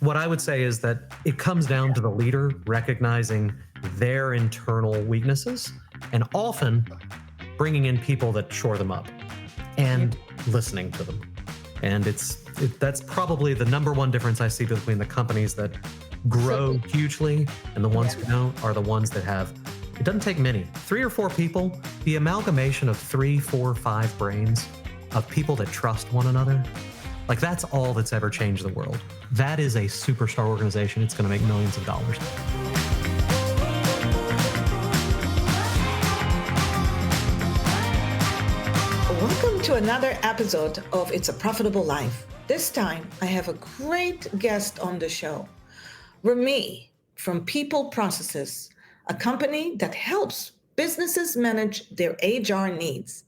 What I would say is that it comes down to the leader recognizing their internal weaknesses and often bringing in people that shore them up and listening to them. And that's probably the number one difference I see between the companies that grow hugely and the ones who don't are the ones that have, it doesn't take many, 3 or 4 people, the amalgamation of 3, 4, 5 brains of people that trust one another. Like that's all that's ever changed the world. That is a superstar organization. It's going to make millions of dollars. Welcome to another episode of It's a Profitable Life. This time, I have a great guest on the show, Rami from People Processes, a company that helps businesses manage their HR needs.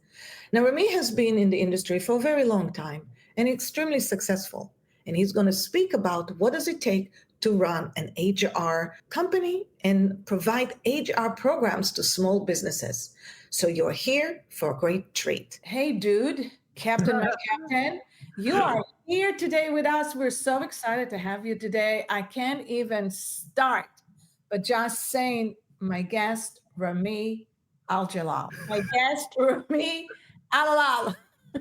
Now, Rami has been in the industry for a very long time and extremely successful. And he's going to speak about what does it take to run an HR company and provide HR programs to small businesses. So you're here for a great treat. Hey, dude, Captain, my Captain, you are here today with us. We're so excited to have you today. I can't even start, but just saying my guest, Rhamy Alejeal. My guest, Rhamy Alejeal.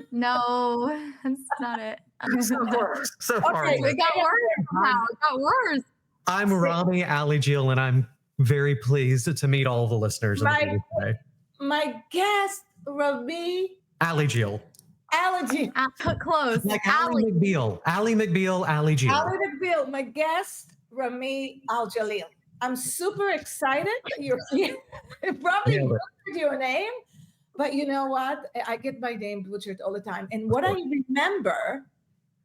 No, that's not it. So far. Okay, it got worse now. It got worse. I'm Rhamy Alejeal, and I'm very pleased to meet all the listeners today. My guest, Rhamy Alejeal. Close. Like Ally McBeal. Alejeal. Ally McBeal. My guest, Rhamy Alejeal. I'm super excited that you're here. I probably butchered your name, but you know what? I get my name butchered all the time. And what I remember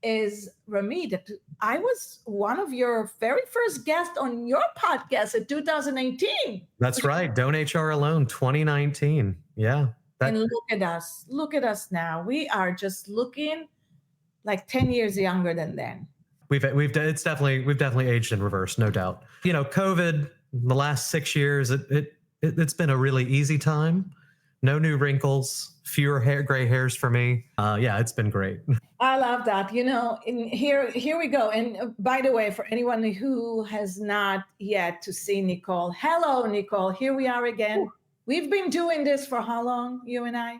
is, Rhamy, that I was one of your very first guests on your podcast in 2018. That's right. Don't HR Alone, 2019. Yeah. And look at us. Look at us now. We are just looking like 10 years younger than then. We've definitely aged in reverse, no doubt. You know, COVID, the last 6 years, it's been a really easy time. No new wrinkles, fewer gray hairs for me. Yeah, it's been great. I love that. You know, here we go. And by the way, for anyone who has not yet to see Nicole, hello, Nicole. Here we are again. We've been doing this for how long, you and I?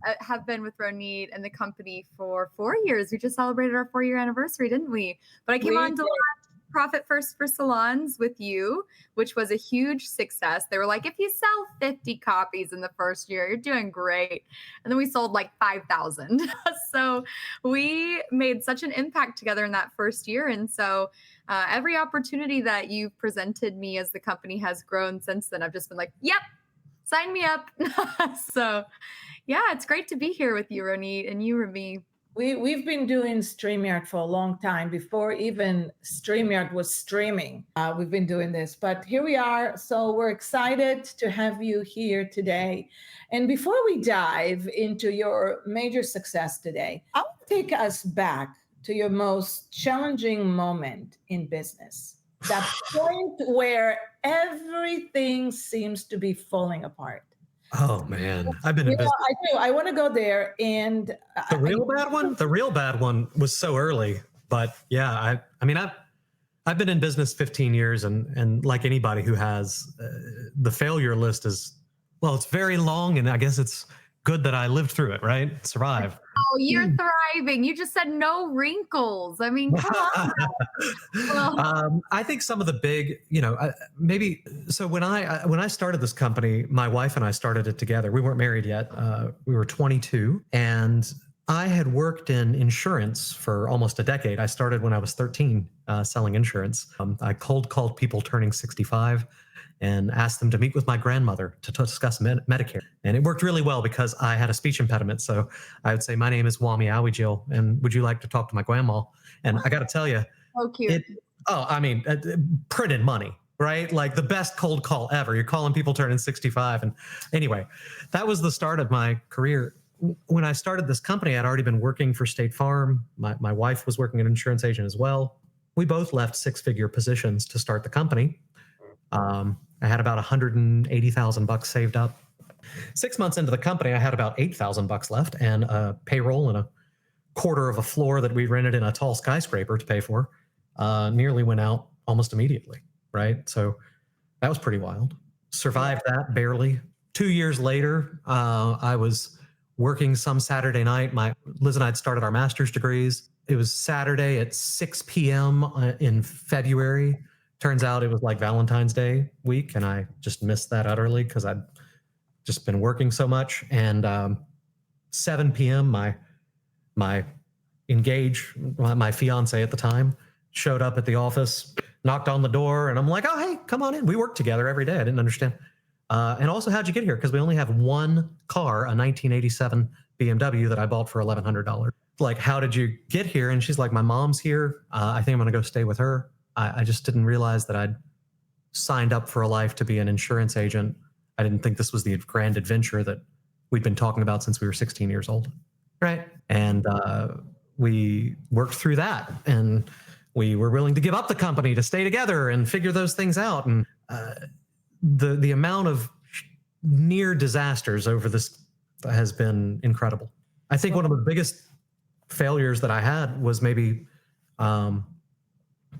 I have been with Ronit and the company for 4 years. We just celebrated our 4-year anniversary, didn't we? But I came on to launch Profit First for Salons with you, which was a huge success. They were like, if you sell 50 copies in the first year, you're doing great. And then we sold like 5,000. So we made such an impact together in that first year. And so every opportunity that you've presented me as the company has grown since then, I've just been like, yep, sign me up. So yeah, it's great to be here with you, Ronit, and you, Rami. We've been doing StreamYard for a long time, before even StreamYard was streaming. We've been doing this, but here we are. So we're excited to have you here today. And before we dive into your major success today, I want to take us back to your most challenging moment in business. That point where everything seems to be falling apart. Oh man, I've been in business. I do. I want to go there. And the real bad one was so early. But yeah, I mean, I've been in business 15 years, and like anybody who has, the failure list is, well, it's very long, and I guess it's good that I lived through it, right? Survived. Oh, you're thriving. You just said no wrinkles. I mean, come on. Well, I think some of the big, maybe. So when I started this company, my wife and I started it together. We weren't married yet. We were 22, and I had worked in insurance for almost a decade. I started when I was 13, selling insurance. I cold called people turning 65. And asked them to meet with my grandmother to discuss Medicare. And it worked really well because I had a speech impediment. So I would say, my name is Rhamy Alejeal, and would you like to talk to my grandma? And I got to tell you, so cute. Printed money, right? Like the best cold call ever. You're calling people turning 65. And anyway, that was the start of my career. When I started this company, I'd already been working for State Farm. My wife was working as an insurance agent as well. We both left 6-figure positions to start the company. I had about $180,000 saved up. 6 months into the company, I had about $8,000 left and a payroll and a quarter of a floor that we rented in a tall skyscraper to pay for. nearly went out almost immediately, right? So that was pretty wild. Survived that barely. 2 years later, I was working some Saturday night. Liz and I had started our master's degrees. It was Saturday at 6 p.m. In February. Turns out it was like Valentine's Day week, and I just missed that utterly because I'd just been working so much. And 7 p.m., my fiance at the time, showed up at the office, knocked on the door, and I'm like, oh, hey, come on in. We work together every day. I didn't understand. And also, how'd you get here? Because we only have one car, a 1987 BMW that I bought for $1,100. Like, how did you get here? And she's like, my mom's here. I think I'm going to go stay with her. I just didn't realize that I'd signed up for a life to be an insurance agent. I didn't think this was the grand adventure that we'd been talking about since we were 16 years old. Right. And we worked through that. And we were willing to give up the company to stay together and figure those things out. And the amount of near disasters over this has been incredible. I think one of the biggest failures that I had was maybe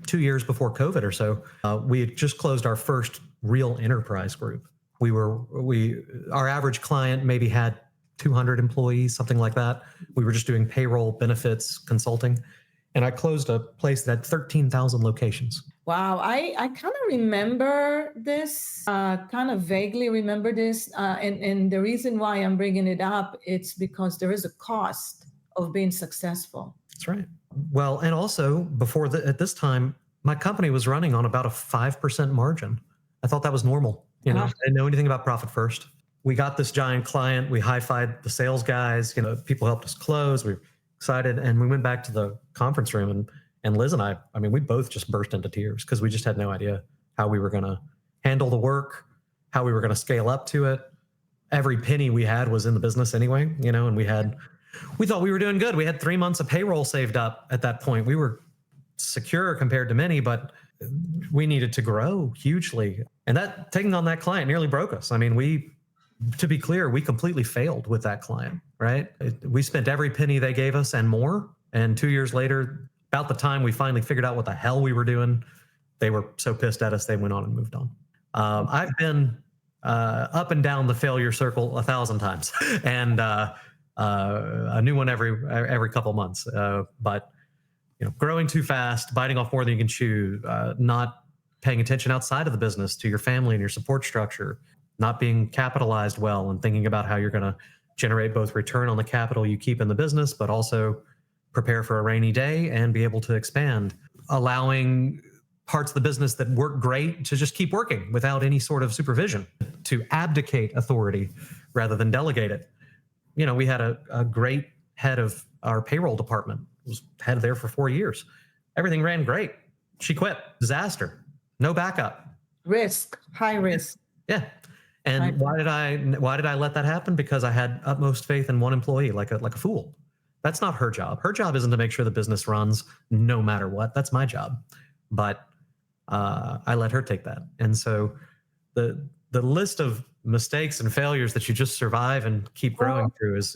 2 years before COVID or so. We had just closed our first real enterprise group. Our average client maybe had 200 employees, something like that. We were just doing payroll, benefits, consulting. And I closed a place that had 13,000 locations. Wow, I kind of remember this, kind of vaguely remember this. And the reason why I'm bringing it up, it's because there is a cost of being successful. That's right. Well, and also at this time, my company was running on about a 5% margin. I thought that was normal. I didn't know anything about profit first. We got this giant client. We high-fived the sales guys. People helped us close. We were excited. And we went back to the conference room and Liz and I mean, we both just burst into tears because we just had no idea how we were going to handle the work, how we were going to scale up to it. Every penny we had was in the business anyway, and we thought we were doing good. We had 3 months of payroll saved up at that point. We were secure compared to many, but we needed to grow hugely. And that taking on that client nearly broke us. I mean, to be clear, we completely failed with that client, right? We spent every penny they gave us and more. And 2 years later, about the time we finally figured out what the hell we were doing, they were so pissed at us, they went on and moved on. I've been up and down the failure circle 1,000 times and a new one every couple months. But growing too fast, biting off more than you can chew, not paying attention outside of the business to your family and your support structure, not being capitalized well and thinking about how you're going to generate both return on the capital you keep in the business, but also prepare for a rainy day and be able to expand, allowing parts of the business that work great to just keep working without any sort of supervision, to abdicate authority rather than delegate it. We had a great head of our payroll department, was head there for 4 years. Everything ran great. She quit. Disaster. No backup. Risk, high risk. Yeah. And why did I let that happen? Because I had utmost faith in one employee, like a fool. That's not her job. Her job isn't to make sure the business runs no matter what. That's my job. But I let her take that. And so the list of mistakes and failures that you just survive and keep growing through is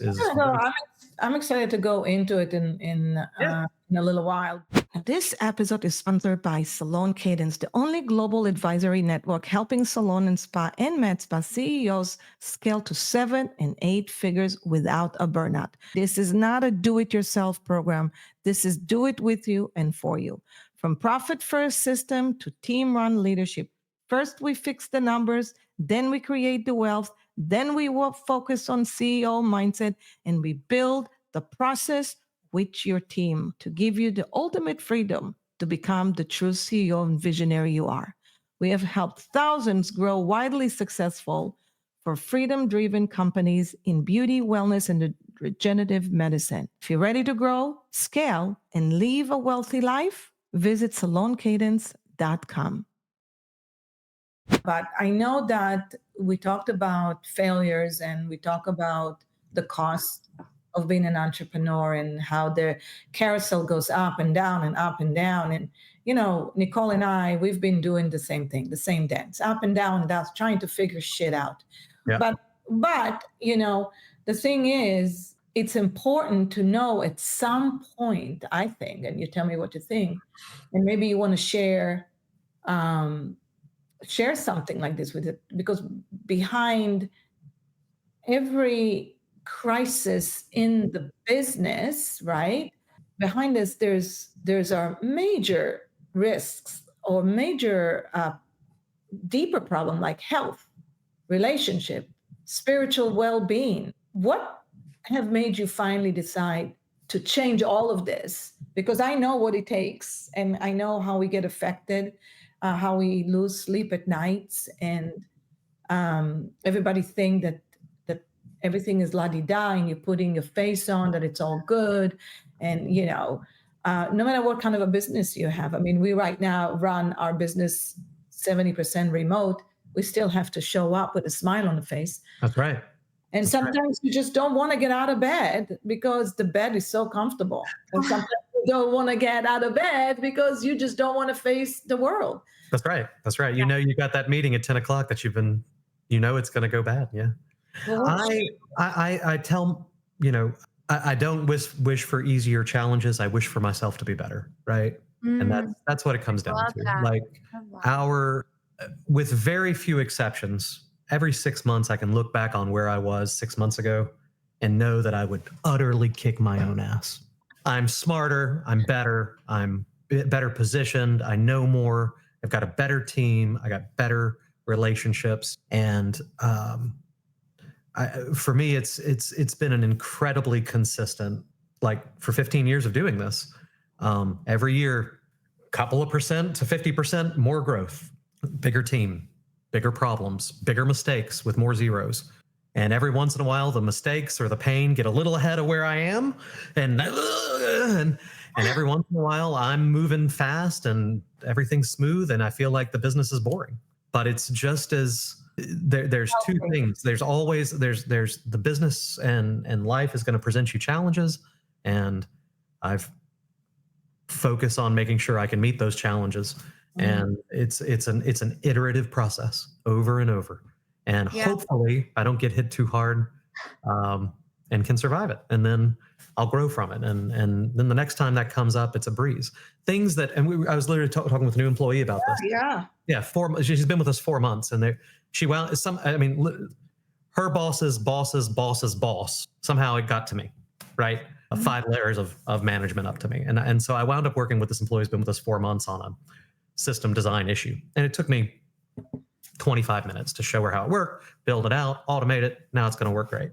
I'm excited to go into it in a little while. This episode is sponsored by Salon Cadence, the only global advisory network helping salon and spa and med spa CEOs scale to 7 and 8 figures without a burnout. This is not a do-it-yourself program. This is do it with you and for you. From profit-first system to team-run leadership. First, we fix the numbers, then we create the wealth, then we will focus on CEO mindset, and we build the process with your team to give you the ultimate freedom to become the true CEO and visionary you are. We have helped thousands grow widely successful for freedom-driven companies in beauty, wellness, and regenerative medicine. If you're ready to grow, scale, and live a wealthy life, visit saloncadence.com. But I know that we talked about failures and we talk about the cost of being an entrepreneur and how the carousel goes up and down and up and down. And, Nicole and I, we've been doing the same thing, the same dance, up and down, trying to figure shit out. Yeah. But, the thing is, it's important to know at some point, I think, and you tell me what you think, and maybe you want to um, share something like this with it, because behind every crisis in the business, right? Behind this, there's our major risks or major deeper problem like health, relationship, spiritual well-being. What have made you finally decide to change all of this? Because I know what it takes, and I know how we get affected, how we lose sleep at nights, and everybody think that everything is la-di-da, and you're putting your face on that it's all good, and no matter what kind of a business you have. I mean, we right now run our business 70% remote. We still have to show up with a smile on the face. That's right. And sometimes you just don't want to get out of bed because the bed is so comfortable. And sometimes you don't want to get out of bed because you just don't want to face the world. That's right. That's right. You know, you got that meeting at 10 o'clock that it's going to go bad. Yeah. Well, I tell, I don't wish for easier challenges. I wish for myself to be better. Right. And that's what it comes down to. That. Like with very few exceptions, every 6 months I can look back on where I was 6 months ago and know that I would utterly kick my own ass. I'm smarter. I'm better. I'm better positioned. I know more. I've got a better team. I got better relationships. And for me, it's been an incredibly consistent, like for 15 years of doing this, every year, couple of percent to 50% more growth, bigger team, bigger problems, bigger mistakes with more zeros. And every once in a while, the mistakes or the pain get a little ahead of where I am. And every once in a while, I'm moving fast and everything's smooth. And I feel like the business is boring. But it's just as there's two things. There's always there's the business and life is going to present you challenges. And I've focused on making sure I can meet those challenges. And it's an iterative process over and over. And hopefully I don't get hit too hard and can survive it. And then I'll grow from it. And then the next time that comes up, it's a breeze. Things that, and I was literally talking with a new employee about this. Yeah. She's been with us 4 months, and her boss's boss, somehow it got to me, right? 5 layers of management up to me. And so I wound up working with this employee who's been with us 4 months on a system design issue. And it took me 25 minutes to show her how it worked, build it out, automate it. Now it's going to work great.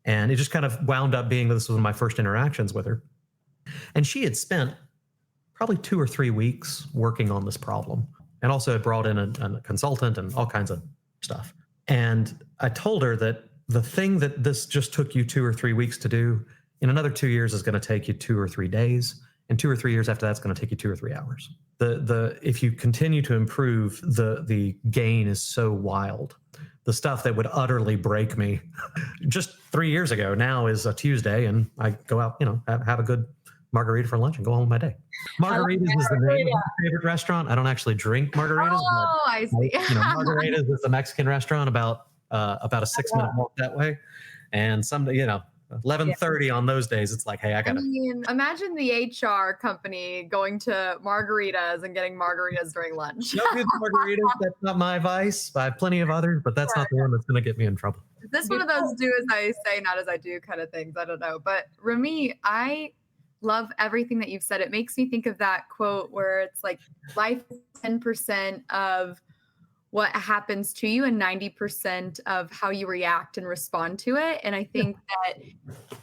And it just kind of wound up being, this was one of my first interactions with her. And she had spent probably 2 or 3 weeks working on this problem, and also had brought in a consultant and all kinds of stuff. And I told her that the thing that this just took you 2 or 3 weeks to do, in another 2 years is going to take you 2 or 3 days. And 2 or 3 years after that's going to take you 2 or 3 hours. If you continue to improve, the gain is so wild. The stuff that would utterly break me just 3 years ago now is a Tuesday, and I go out, have a good margarita for lunch and go home with my day. Margaritas is the name of my favorite restaurant. I don't actually drink margaritas. Oh, I see. Margaritas is a Mexican restaurant about a 6-minute walk that way. And someday, 11:30 on those days, it's like, hey, I gotta. Imagine the HR company going to margaritas and getting margaritas during lunch. No good margaritas. That's not my vice. I have plenty of others, but that's not the one that's going to get me in trouble. Is this one of those do as I say, not as I do kind of things? I don't know. But Rami, I love everything that you've said. It makes me think of that quote where it's like, life is 10% of what happens to you and 90% of how you react and respond to it. And I think that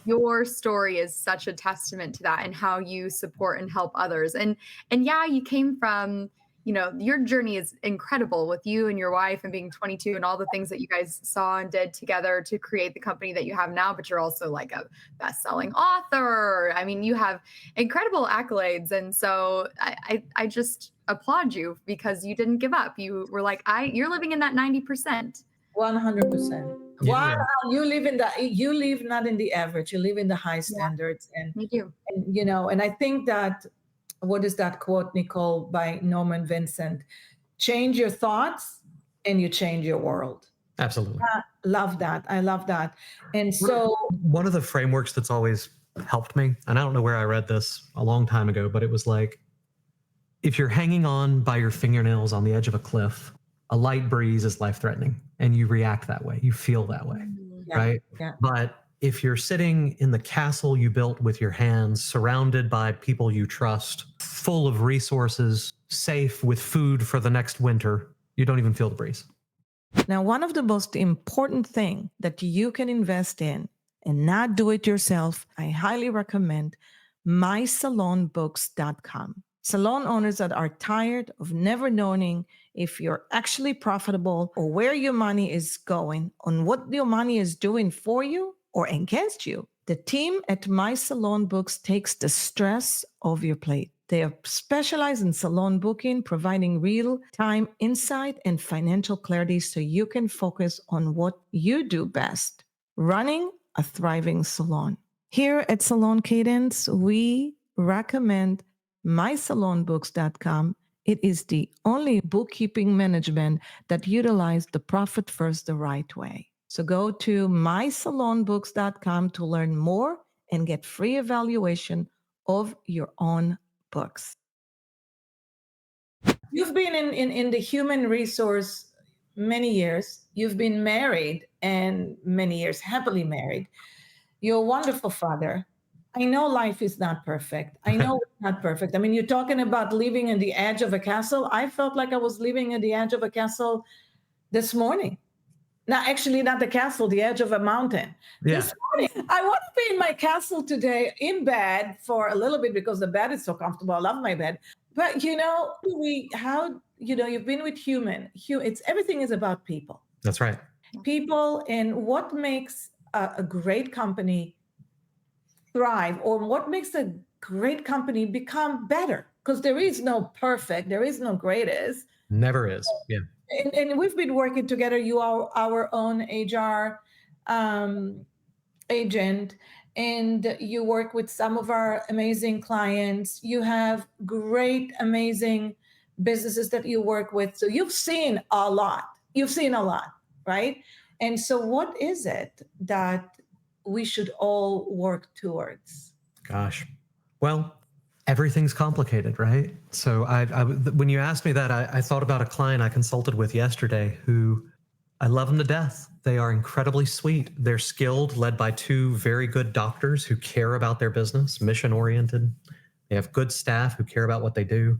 your story is such a testament to that, and how you support and help others. And yeah, you came from, your journey is incredible with you and your wife and being 22 and all the things that you guys saw and did together to create the company that you have now. But you're also like a best-selling author. I mean, you have incredible accolades. And so I just applaud you because you didn't give up. You were like, you're living in that 90%. 100%. Wow, you live not in the average, you live in the high standards. And you do. And I think that, what is that quote, Nicole, by Norman Vincent? Change your thoughts and you change your world. Absolutely. I love that. And so one of the frameworks that's always helped me, and I don't know where I read this a long time ago, but it was like, if you're hanging on by your fingernails on the edge of a cliff, a light breeze is life-threatening, and you react that way. You feel that way, right? Yeah. But if you're sitting in the castle you built with your hands, surrounded by people you trust, full of resources, safe with food for the next winter, you don't even feel the breeze. Now, one of the most important thing that you can invest in and not do it yourself, I highly recommend mysalonbooks.com. Salon owners that are tired of never knowing if you're actually profitable or where your money is going, on what your money is doing for you or against you. The team at My Salon Books takes the stress off your plate. They are specialized in salon booking, providing real-time insight and financial clarity so you can focus on what you do best, running a thriving salon. Here at Salon Cadence, we recommend mysalonbooks.com. It is the only bookkeeping management that utilizes the profit first the right way. So go to mysalonbooks.com to learn more and get free evaluation of your own books. You've been in the human resource many years. You've been married and many years, happily married. You're a wonderful father. I know life is not perfect. I know it's not perfect. I mean, you're talking about living in the edge of a castle. I felt like I was living in the edge of a castle this morning. Now, actually, not the castle, the edge of a mountain. Yeah. This morning, I want to be in my castle today in bed for a little bit because the bed is so comfortable. I love my bed. But, you've been with everything is about people. That's right. People and what makes a great company thrive, or what makes a great company become better, because there is no perfect, there is no greatest. Never is. Yeah. And we've been working together. You are our own HR agent, and you work with some of our amazing clients. You have great, amazing businesses that you work with. So you've seen a lot. Right? And so what is it that we should all work towards? Gosh. Well, everything's complicated, right? So when you asked me that, I thought about a client I consulted with yesterday who I love them to death. They are incredibly sweet. They're skilled, led by two very good doctors who care about their business, mission-oriented. They have good staff who care about what they do.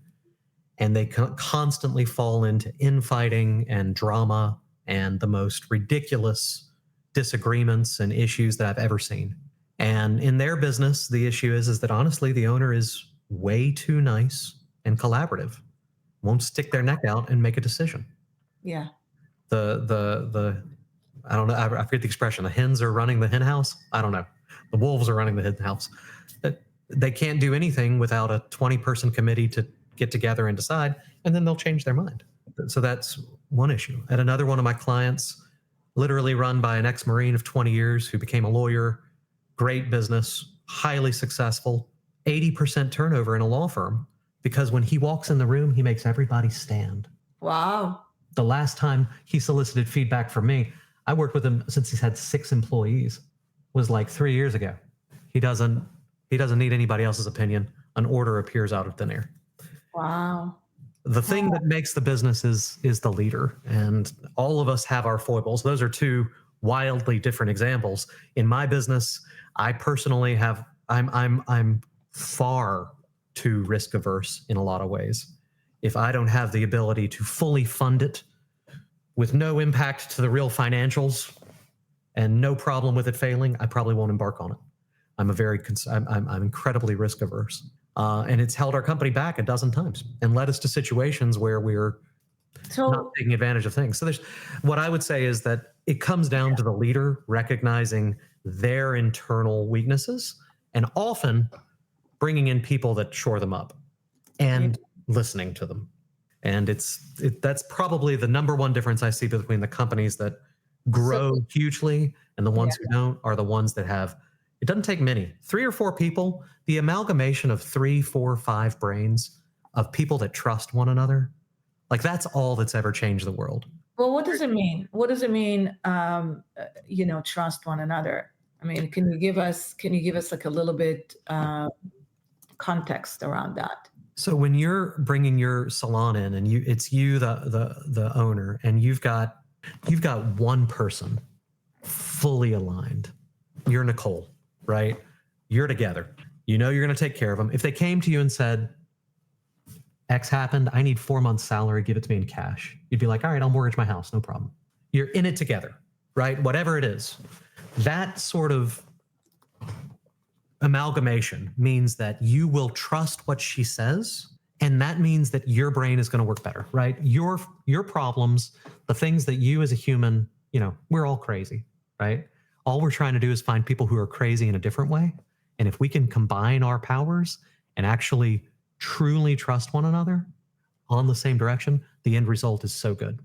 And they constantly fall into infighting and drama and the most ridiculous disagreements and issues that I've ever seen. And in their business, the issue is that honestly, the owner is way too nice and collaborative, won't stick their neck out and make a decision. Yeah. The I don't know, I forget the expression, the hens are running the hen house. I don't know. The wolves are running the hen house. They can't do anything without a 20-person committee to get together and decide, and then they'll change their mind. So that's one issue. At another one of my clients, literally run by an ex-Marine of 20 years who became a lawyer, great business, highly successful, 80% turnover in a law firm, because when he walks in the room, he makes everybody stand. Wow. The last time he solicited feedback from me, I worked with him since he's had 6 employees, was like 3 years ago. He doesn't need anybody else's opinion. An order appears out of thin air. Wow. The thing that makes the business is the leader, and all of us have our foibles. Those are two wildly different examples. In my business, I personally have, I'm far too risk averse in a lot of ways. If I don't have the ability to fully fund it with no impact to the real financials and no problem with it failing, I probably won't embark on it. I'm incredibly risk averse. And it's held our company back a dozen times and led us to situations where we're not taking advantage of things. So what I would say is that it comes down to the leader recognizing their internal weaknesses and often bringing in people that shore them up and listening to them. And that's probably the number one difference I see between the companies that grow hugely and the ones who don't are the ones that have, it doesn't take many, 3 or 4 people, the amalgamation of 3, 4, 5 brains of people that trust one another. Like that's all that's ever changed the world. Well, what does it mean? What does it mean, trust one another? I mean, can you give us like a little bit context around that? So when you're bringing your salon in and it's you, the owner, and you've got one person fully aligned. You're Nicole, right? You're together. You know you're going to take care of them. If they came to you and said, X happened, I need 4 months salary, give it to me in cash. You'd be like, all right, I'll mortgage my house, no problem. You're in it together, right? Whatever it is. That sort of amalgamation means that you will trust what she says, and that means that your brain is going to work better, right? Your problems, the things that you as a human, we're all crazy, right? All we're trying to do is find people who are crazy in a different way. And if we can combine our powers and actually truly trust one another on the same direction, the end result is so good,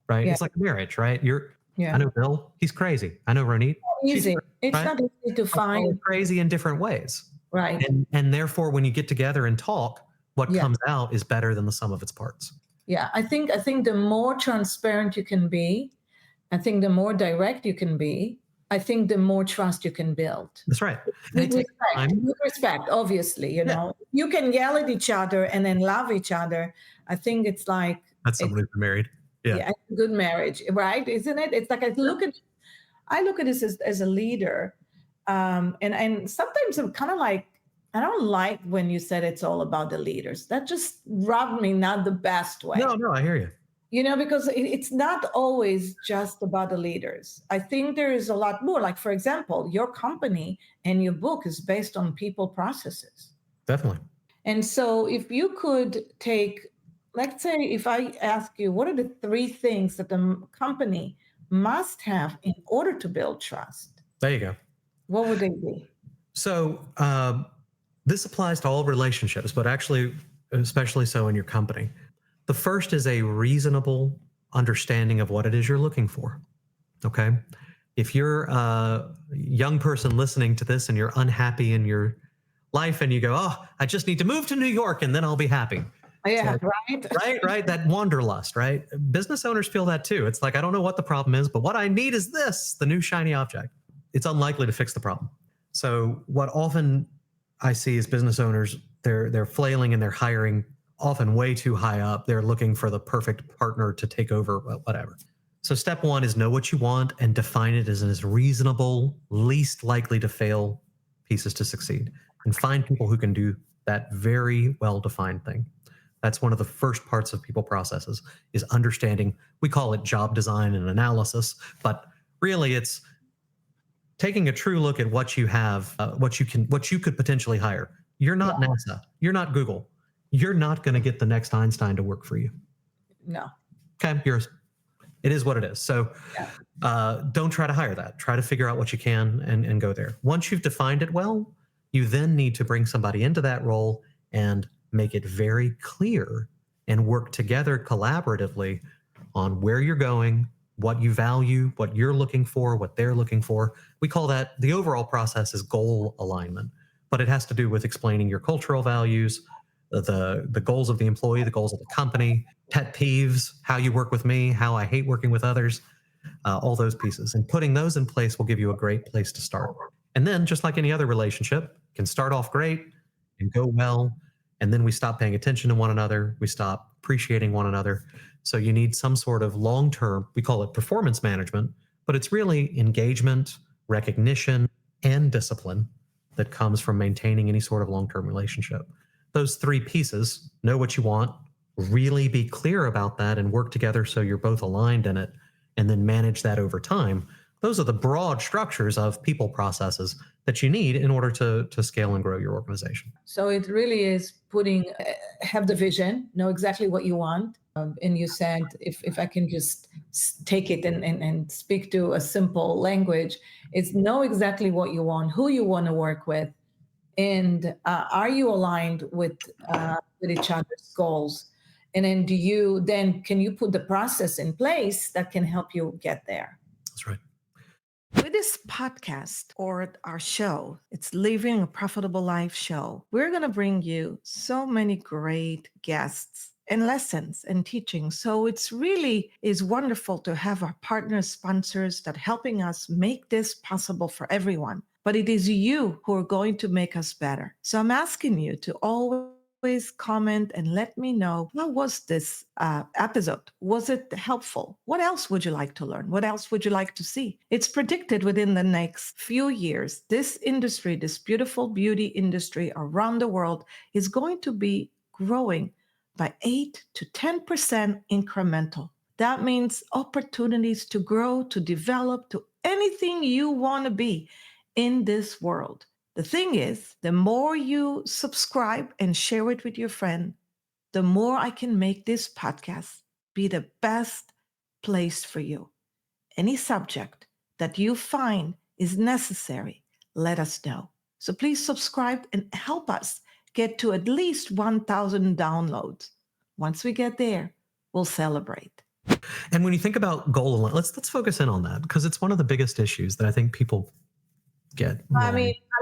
right? Yeah. It's like a marriage, right? Yeah. I know Bill, he's crazy. I know Ronit. Easy. It's right? not easy to find. Crazy in different ways. Right. And therefore, when you get together and talk, what comes out is better than the sum of its parts. Yeah. I think the more transparent you can be, I think the more direct you can be, I think the more trust you can build. That's right. With respect, obviously, you can yell at each other and then love each other. I think it's like that's somebody who's married. Yeah, it's a good marriage, right? Isn't it? It's like I look at this as a leader, and sometimes I'm kind of like, I don't like when you said it's all about the leaders. That just rubbed me not the best way. No, I hear you. Because it's not always just about the leaders. I think there is a lot more. Like, for example, your company and your book is based on people processes. Definitely. And so if you could take, let's say, if I ask you, what are the 3 things that the company must have in order to build trust? There you go. What would they be? So this applies to all relationships, but actually, especially so in your company. The first is a reasonable understanding of what it is you're looking for. Okay. If you're a young person listening to this and you're unhappy in your life and you go, oh, I just need to move to New York and then I'll be happy. Yeah, so, right. That wanderlust, right? Business owners feel that too. It's like, I don't know what the problem is, but what I need is this, the new shiny object. It's unlikely to fix the problem. So what often I see is business owners, they're flailing and they're hiring often way too high up. They're looking for the perfect partner to take over, whatever. So step 1 is know what you want and define it as reasonable, least likely to fail pieces to succeed, and find people who can do that very well-defined thing. That's one of the first parts of people processes, is understanding. We call it job design and analysis, but really it's taking a true look at what you have, what you could potentially hire. You're not NASA. You're not Google. You're not going to get the next Einstein to work for you. No. Okay, it is what it is. So don't try to hire that. Try to figure out what you can and go there. Once you've defined it well, you then need to bring somebody into that role and make it very clear and work together collaboratively on where you're going, what you value, what you're looking for, what they're looking for. We call that, the overall process is goal alignment, but it has to do with explaining your cultural values, the goals of the employee, the goals of the company, pet peeves, how you work with me, how I hate working with others, all those pieces. And putting those in place will give you a great place to start. And then, just like any other relationship, can start off great and go well, and then we stop paying attention to one another, we stop appreciating one another. So you need some sort of long-term, we call it performance management, but it's really engagement, recognition, and discipline that comes from maintaining any sort of long-term relationship. Those 3 pieces, know what you want, really be clear about that and work together so you're both aligned in it, and then manage that over time. Those are the broad structures of people processes that you need in order to scale and grow your organization. So it really is have the vision, know exactly what you want. And you said, if I can just take it and speak to a simple language, it's know exactly what you want, who you want to work with, and are you aligned with each other's goals? And then can you put the process in place that can help you get there? That's right. With this podcast or our show, it's Living a Profitable Life show. We're going to bring you so many great guests and lessons and teaching. So it's really is wonderful to have our partners, sponsors that helping us make this possible for everyone. But it is you who are going to make us better. So I'm asking you to always comment and let me know, how was this episode? Was it helpful? What else would you like to learn? What else would you like to see? It's predicted within the next few years, this industry, this beautiful beauty industry around the world is going to be growing by 8 to 10% incremental. That means opportunities to grow, to develop, to anything you want to be in this world. The thing is, the more you subscribe and share it with your friend, the more I can make this podcast be the best place for you. Any subject that you find is necessary, let us know. So please subscribe and help us get to at least 1,000 downloads. Once we get there, we'll celebrate. And when you think about goal alignment, let's focus in on that, because it's one of the biggest issues that I think people get wrong. I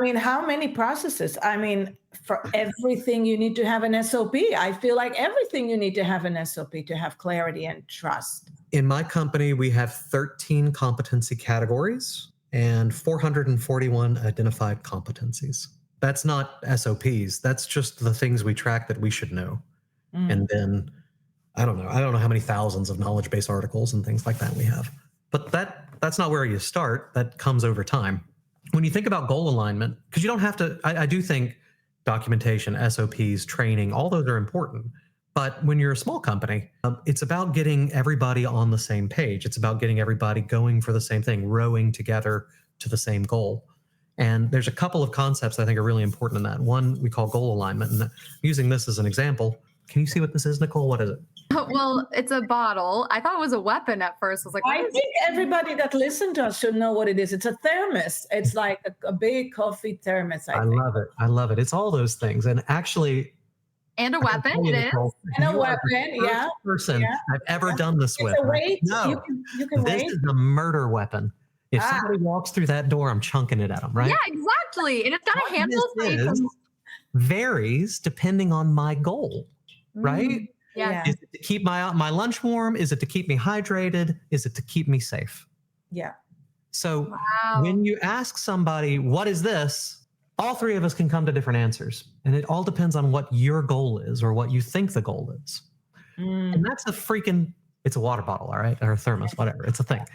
mean, how many processes? I mean, for everything you need to have an SOP. I feel like everything you need to have an SOP to have clarity and trust. In my company, we have 13 competency categories and 441 identified competencies. That's not SOPs. That's just the things we track that we should know. And then I don't know how many thousands of knowledge base articles and things like that we have. But that's not where you start. That comes over time. When you think about goal alignment, because you don't have to, I do think documentation, SOPs, training, all those are important. But when you're a small company, it's about getting everybody on the same page. It's about getting everybody going for the same thing, rowing together to the same goal. And there's a couple of concepts I think are really important in that. One we call goal alignment. And using this as an example, can you see what this is, Nicole? What is it? Well, it's a bottle. I thought it was a weapon at first. I was like, I think everybody that listened to us should know what it is. It's a thermos. It's like a big coffee thermos. I think. Love it. I love it. It's all those things. And actually, and a weapon, it is. And a weapon, yeah. Person I've ever done this with. It's a weight. No, you can this wait. is a murder weapon. If somebody walks through that door, I'm chunking it at them, right? Yeah, exactly. And it's got a handle. Varies depending on my goal, right? Yeah. Is it to keep my lunch warm? Is it to keep me hydrated? Is it to keep me safe? Yeah. So when you ask somebody, what is this? All three of us can come to different answers. And it all depends on what your goal is or what you think the goal is. And that's it's a water bottle, all right? Or a thermos, whatever. It's a thing.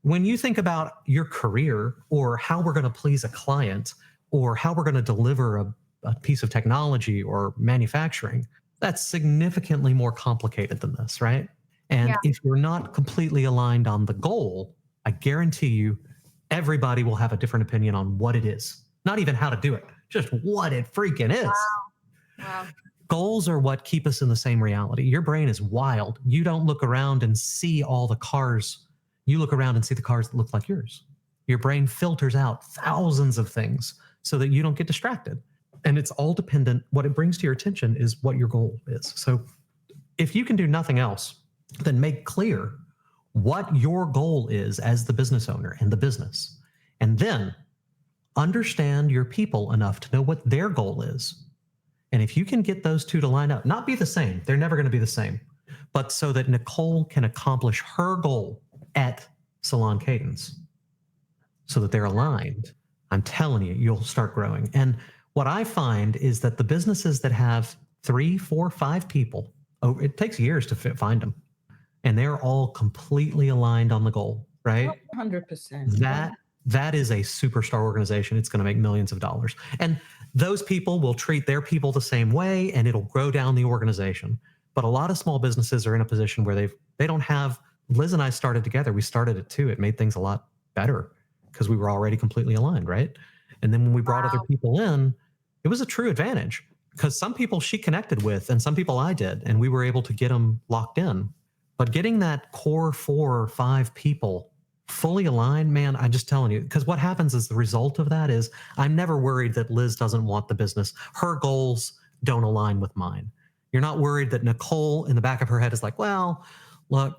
When you think about your career or how we're going to please a client or how we're going to deliver a piece of technology or manufacturing, that's significantly more complicated than this, right? And if you're not completely aligned on the goal, I guarantee you everybody will have a different opinion on what it is. Not even how to do it, just what it freaking is. Wow. Goals are what keep us in the same reality. Your brain is wild. You don't look around and see all the cars. You look around and see the cars that look like yours. Your brain filters out thousands of things so that you don't get distracted. And it's all dependent. What it brings to your attention is what your goal is. So if you can do nothing else, then make clear what your goal is as the business owner and the business. And then understand your people enough to know what their goal is. And if you can get those two to line up, not be the same, they're never going to be the same, but so that Nicole can accomplish her goal at Salon Cadence so that they're aligned, I'm telling you, you'll start growing. And what I find is that the businesses that have 3, 4, 5 people, it takes years to find them. And they're all completely aligned on the goal, right? 100%. That is a superstar organization. It's going to make millions of dollars. And those people will treat their people the same way and it'll grow down the organization. But a lot of small businesses are in a position where they don't have, Liz and I started together. We started it too. It made things a lot better because we were already completely aligned, right? And then when we brought other people in, it was a true advantage because some people she connected with and some people I did, and we were able to get them locked in. But getting that core 4 or 5 people fully aligned, man, I'm just telling you, because what happens as the result of that is I'm never worried that Liz doesn't want the business. Her goals don't align with mine. You're not worried that Nicole in the back of her head is like, well, look,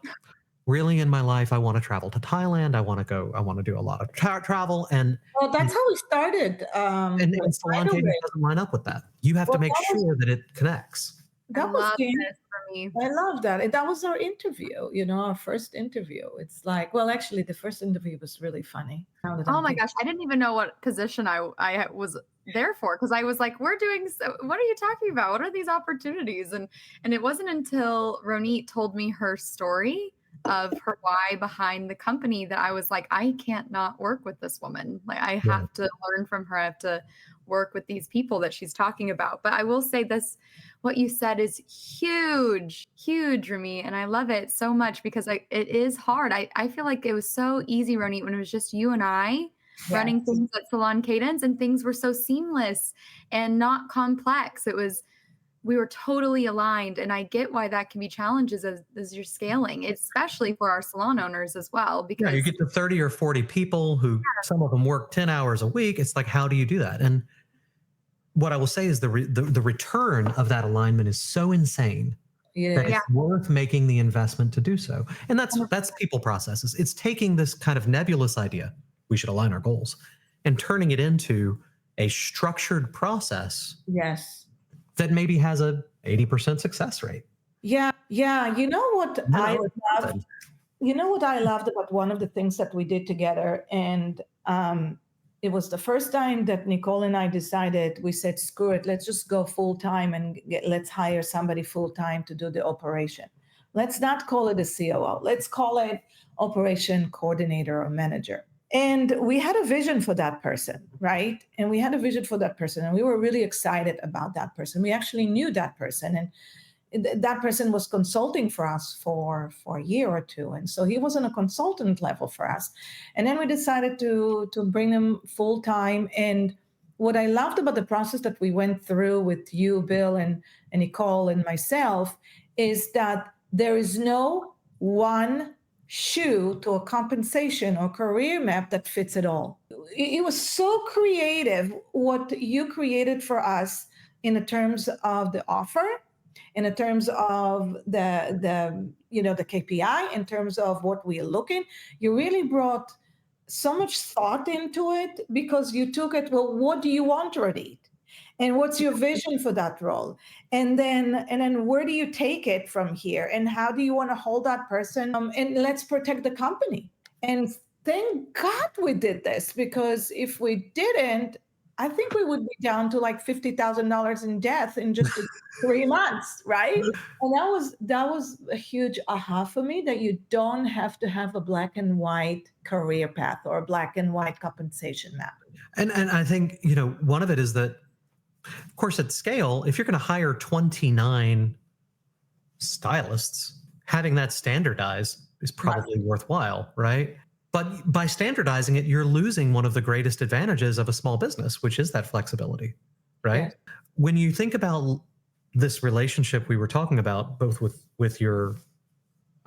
really in my life, I want to travel to Thailand. I want to do a lot of travel. And well, that's how we started. And Salon Cadence doesn't line up with that. You have to make sure that it connects. That was this for Rami. I love that. And that was our interview, our first interview. It's like, well, actually, the first interview was really funny. Oh my gosh, I didn't even know what position I was there for, because I was like, what are you talking about? What are these opportunities? And it wasn't until Ronit told me her story of her why behind the company that I was like, I can't not work with this woman. Like, I have to learn from her. I have to work with these people that she's talking about. But I will say this, what you said is huge, huge, Rami. And I love it so much, because it is hard. I feel like it was so easy, Ronit, when it was just you and I running things at Salon Cadence, and things were so seamless and not complex. We were totally aligned. And I get why that can be challenges as you're scaling, especially for our salon owners as well. Because you get to 30 or 40 people who some of them work 10 hours a week. It's like, how do you do that? And what I will say is the return of that alignment is so insane that it's worth making the investment to do so. And that's people processes. It's taking this kind of nebulous idea, we should align our goals, and turning it into a structured process. Yes. That maybe has a 80% success rate. Yeah. You know what I loved? You know what I loved about one of the things that we did together? And it was the first time that Nicole and I decided, we said, screw it, let's just go full time and let's hire somebody full time to do the operation. Let's not call it a COO. Let's call it operation coordinator or manager. And we had a vision for that person, right? And we had a vision for that person, and we were really excited about that person. We actually knew that person, and that person was consulting for us for a year or two. And so he was on a consultant level for us. And then we decided to bring him full time. And what I loved about the process that we went through with you, Bill, and Nicole and myself, is that there is no one shoe to a compensation or career map that fits it all. It was so creative what you created for us in the terms of the offer, in the terms of the KPI, in terms of what we are looking. You really brought so much thought into it, because you took it, well, what do you want, Ronit? And what's your vision for that role? And then where do you take it from here? And how do you want to hold that person? And let's protect the company. And thank God we did this, because if we didn't, I think we would be down to like $50,000 in debt in just 3 months, right? And that was a huge aha for me, that you don't have to have a black and white career path or a black and white compensation map. And I think, one of it is that, of course, at scale, if you're going to hire 29 stylists, having that standardized is probably worthwhile, right? But by standardizing it, you're losing one of the greatest advantages of a small business, which is that flexibility, right? Yes. When you think about this relationship we were talking about, both with your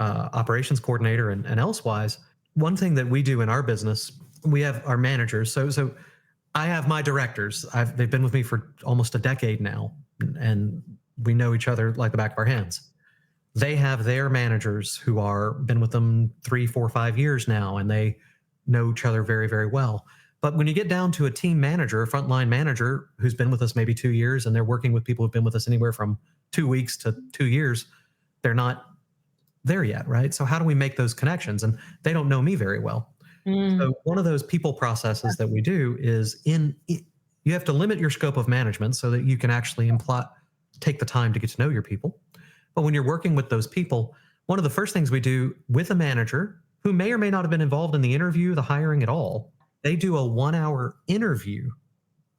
operations coordinator and elsewise, one thing that we do in our business, we have our managers. So I have my directors. They've been with me for almost a decade now, and we know each other like the back of our hands. They have their managers who are been with them 3, 4, 5 years now, and they know each other very, very well. But when you get down to a team manager, a frontline manager who's been with us maybe 2 years, and they're working with people who've been with us anywhere from 2 weeks to 2 years, they're not there yet, right? So how do we make those connections? And they don't know me very well. So one of those people processes that we do is you have to limit your scope of management so that you can actually take the time to get to know your people. But when you're working with those people, one of the first things we do with a manager who may or may not have been involved in the interview, the hiring at all, they do a 1-hour interview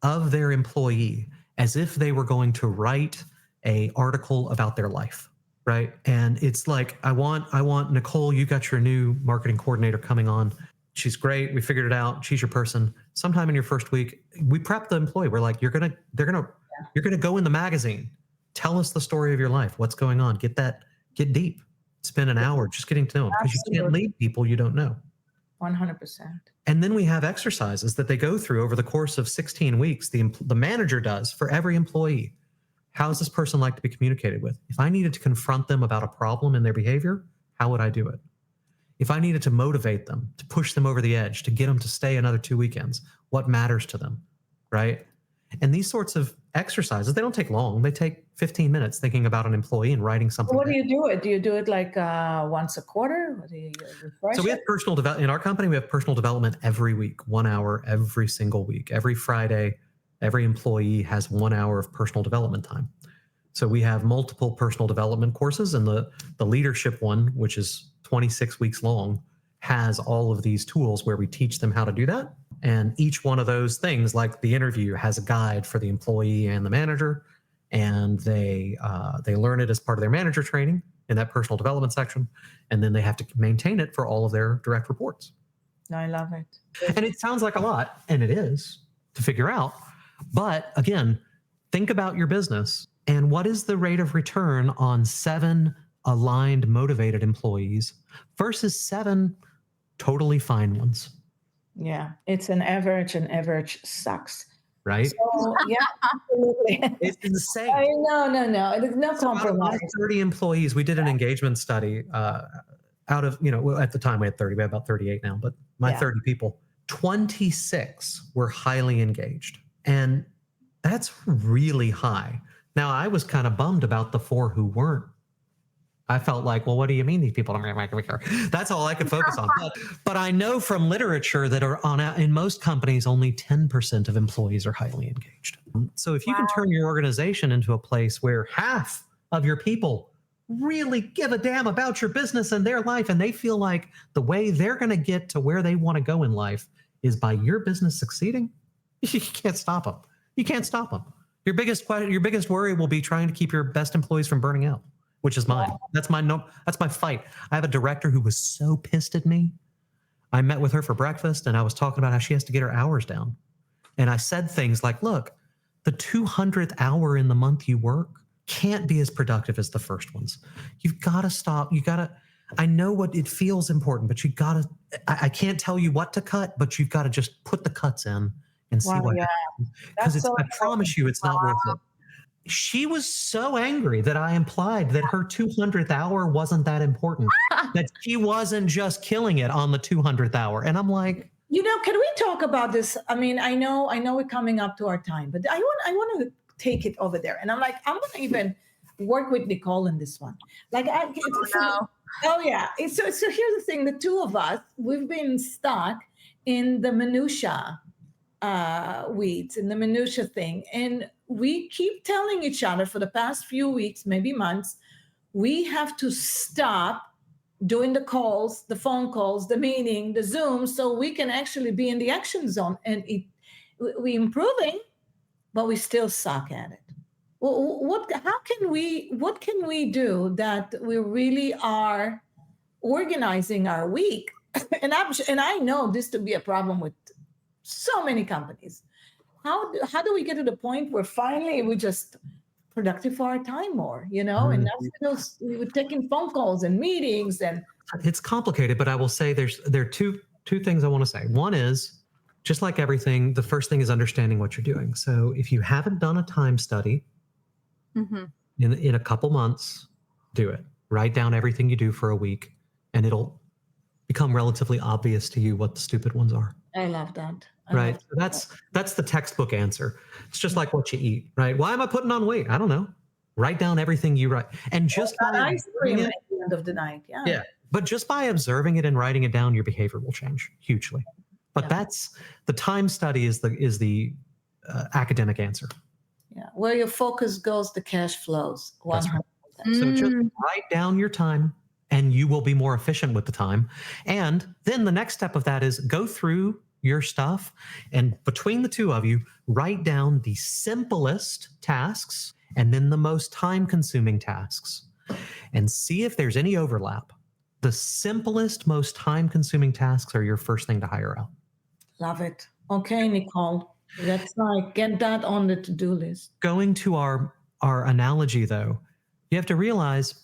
of their employee as if they were going to write an article about their life, right? And it's like, I want Nicole, you got your new marketing coordinator coming on. She's great. We figured it out. She's your person. Sometime in your first week, we prep the employee. We're like, you're gonna go in the magazine. Tell us the story of your life. What's going on? Get deep. Spend an hour just getting to know them, because you can't lead people you don't know. 100%. And then we have exercises that they go through over the course of 16 weeks. The manager does for every employee. How does this person like to be communicated with? If I needed to confront them about a problem in their behavior, how would I do it? If I needed to motivate them, to push them over the edge, to get them to stay another 2 weekends, what matters to them, right? And these sorts of exercises, they don't take long. They take 15 minutes thinking about an employee and writing something. What do you do it? Do you do it like once a quarter? What do you refresh So we have personal development in our company. We have personal development every week, 1 hour every single week. Every Friday, every employee has 1 hour of personal development time. So we have multiple personal development courses, and the leadership one, which is 26 weeks long, has all of these tools where we teach them how to do that. And each one of those things, like the interview, has a guide for the employee and the manager, and they learn it as part of their manager training in that personal development section, and then they have to maintain it for all of their direct reports. I love it. And it sounds like a lot, and it is, to figure out. But again, think about your business and what is the rate of return on 7 aligned, motivated employees versus 7 totally fine ones. Yeah, it's an average, and average sucks. Right? So, yeah, absolutely. It's insane. No. There's no compromise. Out of 30 employees, we did an engagement study out of, at the time we had 30, we have about 38 now, but 30 people, 26 were highly engaged. And that's really high. Now, I was kind of bummed about the 4 who weren't. I felt like, well, what do you mean these people don't make me care? That's all I could focus on. But I know from literature that in most companies, only 10% of employees are highly engaged. So if you can turn your organization into a place where half of your people really give a damn about your business and their life, and they feel like the way they're going to get to where they want to go in life is by your business succeeding, you can't stop them. You can't stop them. Your biggest worry will be trying to keep your best employees from burning out, which is mine. That's my fight. I have a director who was so pissed at me. I met with her for breakfast, and I was talking about how she has to get her hours down. And I said things like, look, the 200th hour in the month you work can't be as productive as the first ones. You've got to stop. I know what it feels important, but I can't tell you what to cut, but you've got to just put the cuts in and see what happens. Because I promise you, it's not worth it. She was so angry that I implied that her 200th hour wasn't that important, that she wasn't just killing it on the 200th hour. And I'm like, can we talk about this? I mean, I know we're coming up to our time, but I want to take it over there. And I'm like, I'm going to even work with Nicole in this one. Like, so here's the thing. The two of us, we've been stuck in the minutia weeds, in the minutia thing. And we keep telling each other for the past few weeks, maybe months, we have to stop doing the calls, the phone calls, the meeting, the Zoom, so we can actually be in the action zone. And we're improving, but we still suck at it. What can we do that we really are organizing our week? And I know this to be a problem with so many companies. How do we get to the point where finally we just productive for our time more, and that's we're taking phone calls and meetings, and it's complicated, but I will say there are two things I want to say. One is, just like everything, the first thing is understanding what you're doing. So if you haven't done a time study in a couple months, do it. Write down everything you do for a week, and it'll become relatively obvious to you what the stupid ones are. I love that. Right. So that's the textbook answer. It's just like what you eat, right? Why am I putting on weight? I don't know. Write down everything you write. And just by ice cream at the end of the night. Yeah. But just by observing it and writing it down, your behavior will change hugely. But that's the time study is the academic answer. Yeah. Where your focus goes, the cash flows. 100%. Right. So just write down your time, and you will be more efficient with the time. And then the next step of that is go through your stuff, and between the two of you, write down the simplest tasks and then the most time-consuming tasks, and see if there's any overlap. The simplest, most time-consuming tasks are your first thing to hire out. Love it. Okay, Nicole, let's get that on the to-do list. Going to our analogy, though, you have to realize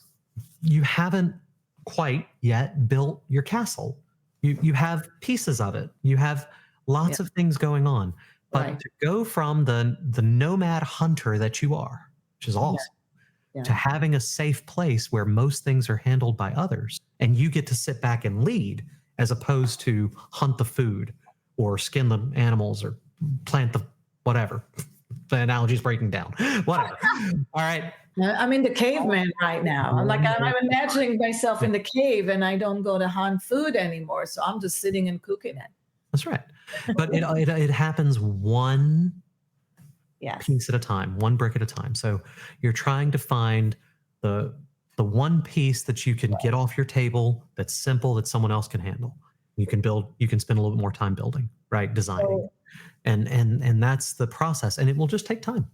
you haven't quite yet built your castle. You have pieces of it. You have lots of things going on. But to go from the nomad hunter that you are, which is awesome, to having a safe place where most things are handled by others, and you get to sit back and lead as opposed to hunt the food or skin the animals or plant the whatever. The analogy's breaking down. Whatever. All right. I'm in the caveman right now. I'm imagining myself in the cave, and I don't go to hunt food anymore. So I'm just sitting and cooking it. That's right. But it happens one piece at a time, one brick at a time. So you're trying to find the one piece that you can get off your table that's simple, that someone else can handle. You can spend a little bit more time building, right? Designing. And that's the process. And it will just take time.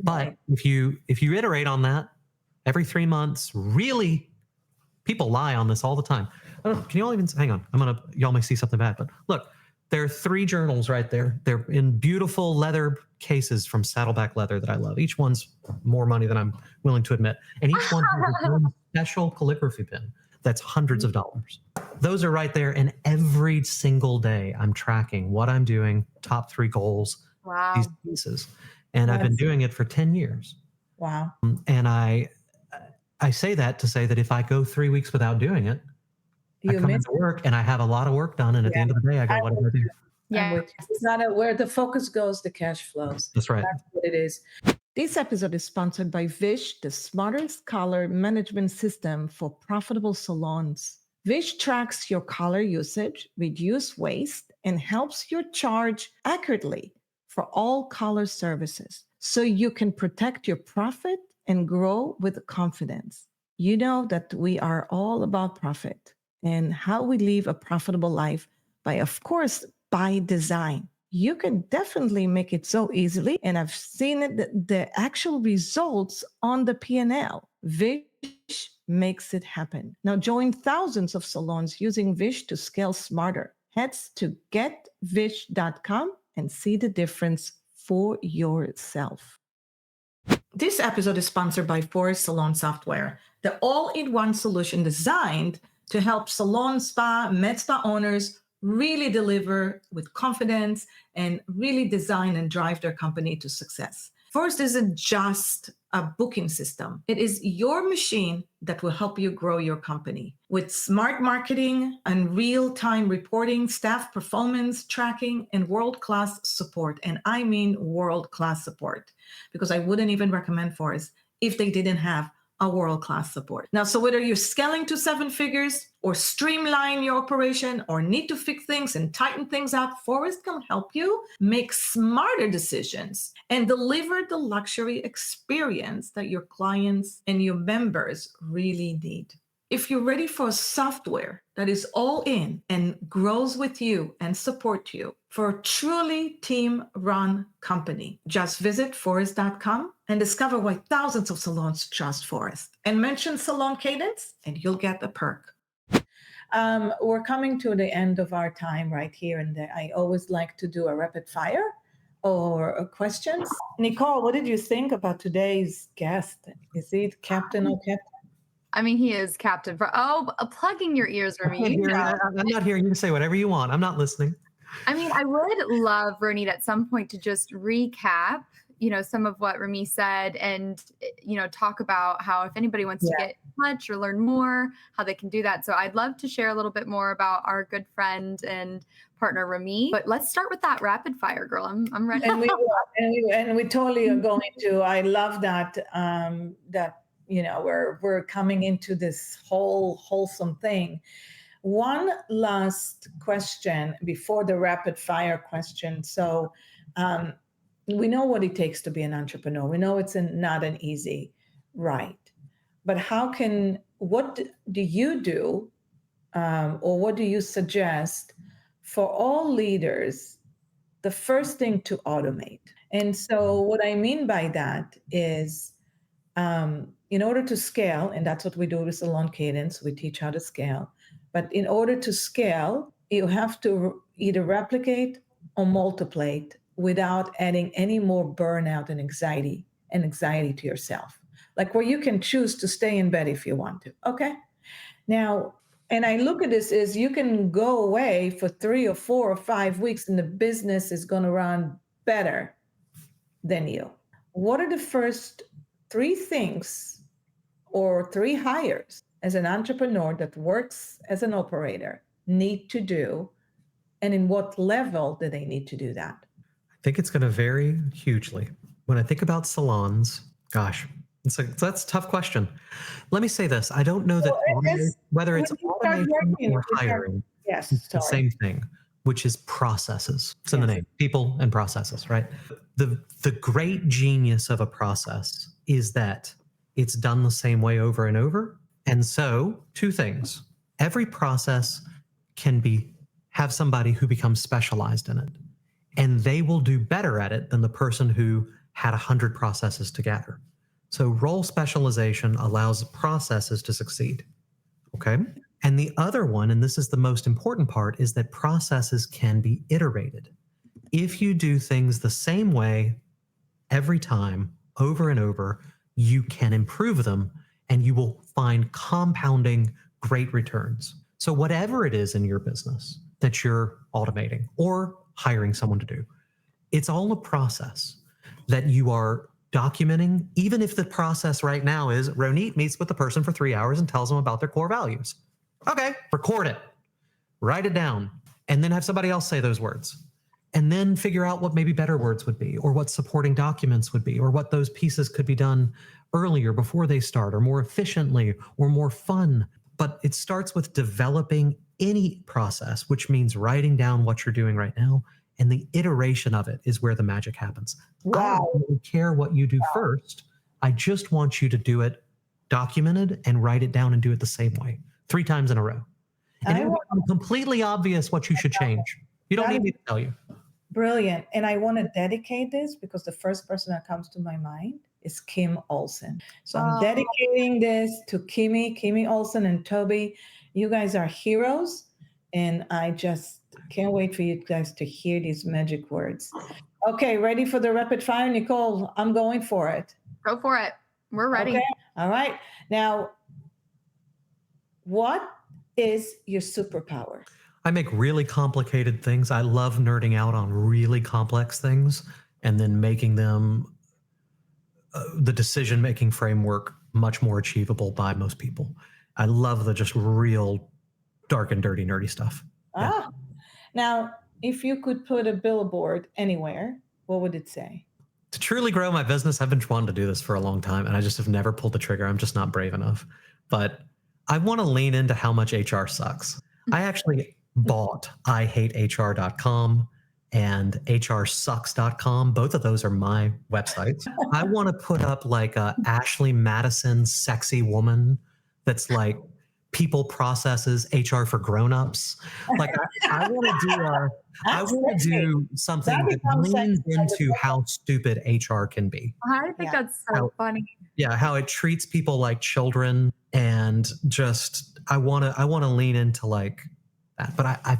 But if you iterate on that every 3 months, really, people lie on this all the time. Can you all even hang on? Y'all may see something bad, but look, there are 3 journals right there. They're in beautiful leather cases from Saddleback leather that I love. Each one's more money than I'm willing to admit. And each one has its own special calligraphy pen that's hundreds of dollars. Those are right there. And every single day I'm tracking what I'm doing, top 3 goals, these pieces. And I've been doing it for 10 years. Wow. And I say that to say that if I go 3 weeks without doing it, I come into work and I have a lot of work done. And at the end of the day, I go, what did I do? Yeah. It's not where the focus goes, the cash flows. That's right. That's what it is. This episode is sponsored by Vish, the smartest color management system for profitable salons. Vish tracks your color usage, reduce waste, and helps you charge accurately for all color services, so you can protect your profit and grow with confidence. You know that we are all about profit and how we live a profitable life by design. You can definitely make it so easily, and I've seen it, the actual results on the P&L. Vish makes it happen. Now join thousands of salons using Vish to scale smarter. Head to getvish.com and see the difference for yourself. This episode is sponsored by Forest Salon Software, the all-in-one solution designed to help salon, spa, med spa owners really deliver with confidence and really design and drive their company to success. Forest isn't just a booking system. It is your machine that will help you grow your company with smart marketing and real-time reporting, staff performance tracking, and world-class support. And I mean world-class support, because I wouldn't even recommend Forest if they didn't have a world-class support. Now, so whether you're scaling to 7 figures or streamline your operation or need to fix things and tighten things up, Forest can help you make smarter decisions and deliver the luxury experience that your clients and your members really need. If you're ready for a software that is all in and grows with you and support you for a truly team-run company, just visit forest.com and discover why thousands of salons trust Forest. And mention Salon Cadence and you'll get a perk. We're coming to the end of our time right here, and I always like to do a rapid fire or questions. Nicole, what did you think about today's guest? Is it Captain or Captain? I mean, he is captain for, plugging your ears, Rami. I'm not hearing you say whatever you want. I'm not listening. I mean, I would love, Ronit, at some point to just recap, some of what Rami said and, talk about how if anybody wants to get in touch or learn more, how they can do that. So I'd love to share a little bit more about our good friend and partner, Rami. But let's start with that rapid fire, girl. I'm ready. And we totally are going to. I love that, we're coming into this whole wholesome thing. One last question before the rapid fire question. So we know what it takes to be an entrepreneur. We know it's not an easy ride. But what do you do or what do you suggest for all leaders? The first thing to automate. And so what I mean by that is, in order to scale, and that's what we do with Salon Cadence, we teach how to scale. But in order to scale, you have to either replicate or multiply without adding any more burnout and anxiety to yourself. Like where you can choose to stay in bed if you want to. Okay. Now, and I look at this as you can go away for 3 or 4 or 5 weeks and the business is going to run better than you. What are the first 3 things or 3 hires as an entrepreneur that works as an operator need to do, and in what level do they need to do that? I think it's going to vary hugely. when I think about salons, gosh, that's a tough question. Let me say this. I don't know that whether it's when you start automation working or with them- hiring, Yes, it's the sorry. same thing, which is processes. It's in the Yes. name, people and processes, right? The great genius of a process is that it's done the same way over and over. And so, two things. Every process can have somebody who becomes specialized in it, and they will do better at it than the person who had 100 processes together. So role specialization allows processes to succeed. Okay. And the other one, and this is the most important part, is that processes can be iterated. If you do things the same way every time, over and over, you can improve them and you will find compounding great returns. So, whatever it is in your business that you're automating or hiring someone to do, it's all a process that you are documenting, even if the process right now is Ronit meets with the person for 3 hours and tells them about their core values. Okay, record it, write it down, and then have somebody else say those words. And then figure out what maybe better words would be, or what supporting documents would be, or what those pieces could be done earlier before they start, or more efficiently, or more fun. But it starts with developing any process, which means writing down what you're doing right now. And the iteration of it is where the magic happens. I Wow. don't really care what you do first. I just want you to do it documented and write it down and do it the same way 3 times in a row. And it will become completely obvious what you should change. You don't need me to tell you. Brilliant. And I want to dedicate this because the first person that comes to my mind is Kim Olsen. So I'm dedicating this to Kimmy Olsen and Toby. You guys are heroes. And I just can't wait for you guys to hear these magic words. Okay, ready for the rapid fire, Nicole? I'm going for it. Go for it. We're ready. Okay. All right. Now, what is your superpower? I make really complicated things. I love nerding out on really complex things and then making them the decision-making framework much more achievable by most people. I love the just real dark and dirty, nerdy stuff. Ah, now, if you could put a billboard anywhere, what would it say? To truly grow my business, I've been wanting to do this for a long time, and I just have never pulled the trigger. I'm just not brave enough. But I want to lean into how much HR sucks. I actually bought IHateHR.com and HRSucks.com. Both of those are my websites. I want to put up like a Ashley Madison sexy woman that's like people processes HR for grown-ups. Like I want to do something that leans into how stupid HR can be. I think that's so funny. Yeah, how it treats people like children, and just I want to lean into like that. But I'm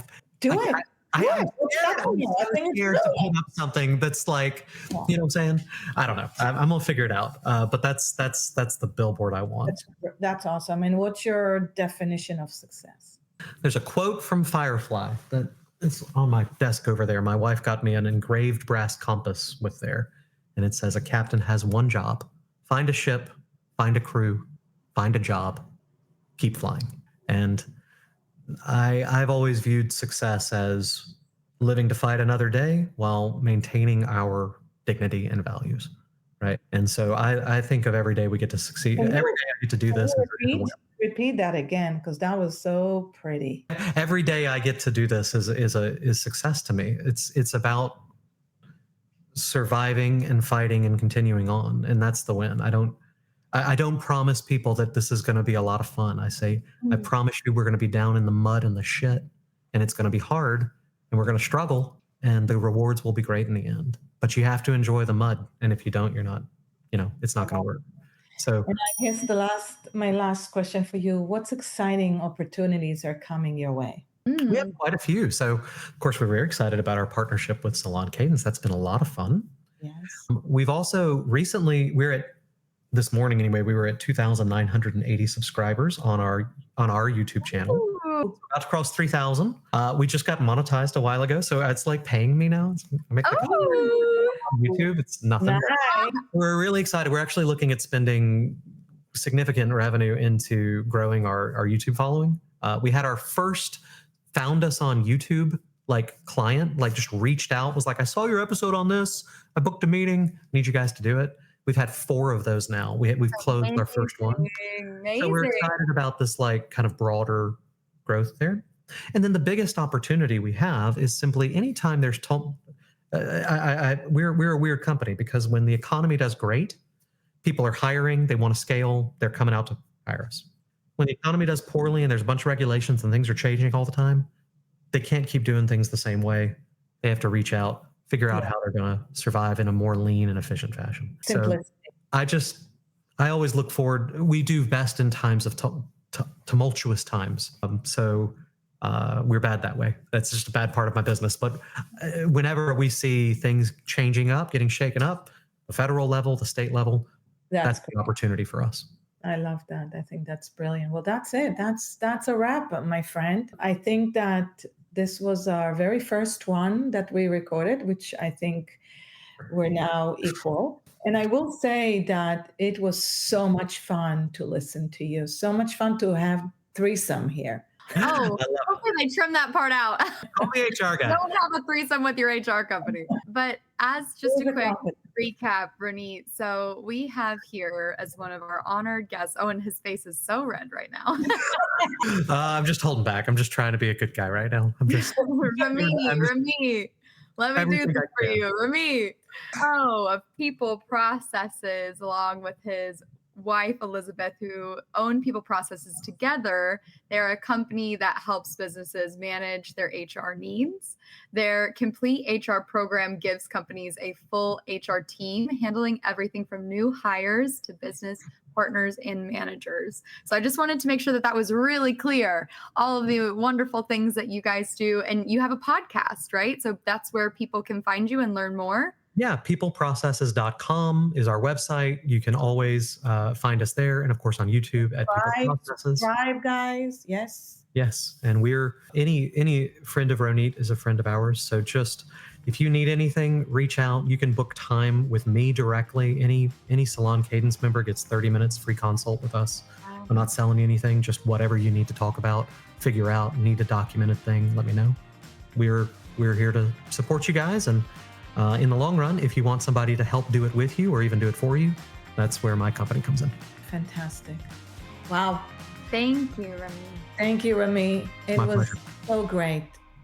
scared to put up something that's like, you know what I'm saying? I don't know. I'm gonna figure it out. But that's the billboard I want. That's awesome. And what's your definition of success? There's a quote from Firefly that is on my desk over there. My wife got me an engraved brass compass with there, and it says a captain has one job: find a ship, find a crew, find a job, keep flying. And I've always viewed success as living to fight another day while maintaining our dignity and values, right? And so I think of every day we get to succeed. Every day I get to do this. Repeat that again, because that was so pretty. Every day I get to do this is success to me. It's about surviving and fighting and continuing on, and that's the win. I don't promise people that this is going to be a lot of fun. I say, I promise you we're going to be down in the mud and the shit, and it's going to be hard, and we're going to struggle, and the rewards will be great in the end. But you have to enjoy the mud, and if you don't, you're not, it's not going to work. So, and I guess my last question for you: what's exciting opportunities are coming your way? We have quite a few. So, of course, we're very excited about our partnership with Salon Cadence. That's been a lot of fun. Yes. We've also recently, this morning anyway, we were at 2,980 subscribers on our YouTube channel. We're about to cross 3,000. We just got monetized a while ago, so it's like paying me now. YouTube, it's nothing. Nice. We're really excited. We're actually looking at spending significant revenue into growing our YouTube following. We had our first Found Us on YouTube like client, like just reached out, was like, I saw your episode on this. I booked a meeting. Need you guys to do it. We've had 4 of those now. We've closed our first one. Amazing. So we're excited about this like kind of broader growth there. And then the biggest opportunity we have is simply anytime there's we're a weird company because when the economy does great, people are hiring, they want to scale, they're coming out to hire us. When the economy does poorly and there's a bunch of regulations and things are changing all the time, they can't keep doing things the same way. They have to reach out, figure out how they're going to survive in a more lean and efficient fashion. Simplicity. So I always look forward. We do best in times of tumultuous times. We're bad that way. That's just a bad part of my business. But whenever we see things changing up, getting shaken up, the federal level, the state level, that's the opportunity for us. I love that. I think that's brilliant. Well, that's it. That's a wrap, my friend. I think that this was our very first one that we recorded, which I think we're now equal. And I will say that it was so much fun to listen to you. So much fun to have threesome here. Oh, hopefully they trim that part out. Call me HR guy. Don't have a threesome with your HR company. But as just a quick recap, Ronit, so we have here as one of our honored guests. Oh, and his face is so red right now. I'm just holding back. I'm just trying to be a good guy right now. Rami, let me do this for you. Rami. Oh, of people processes along with his wife Elizabeth, who own People Processes together. They're a company that helps businesses manage their HR needs. Their complete HR program gives companies a full HR team handling everything from new hires to business partners and managers. So I just wanted to make sure that was really clear, all of the wonderful things that you guys do. And you have a podcast, right? So that's where people can find you and learn more. Yeah, peopleprocesses.com is our website. You can always find us there. And of course on YouTube at People Processes. Subscribe, guys. Yes. Yes. And we're any friend of Ronit is a friend of ours. So just if you need anything, reach out. You can book time with me directly. Any Salon Cadence member gets 30 minutes free consult with us. Wow. I'm not selling you anything, just whatever you need to talk about, figure out, need a documented thing, let me know. We're here to support you guys. And in the long run, if you want somebody to help do it with you or even do it for you, that's where my company comes in. Fantastic. Wow. Thank you, Rami. Thank you, Rami. It was pleasure. so great.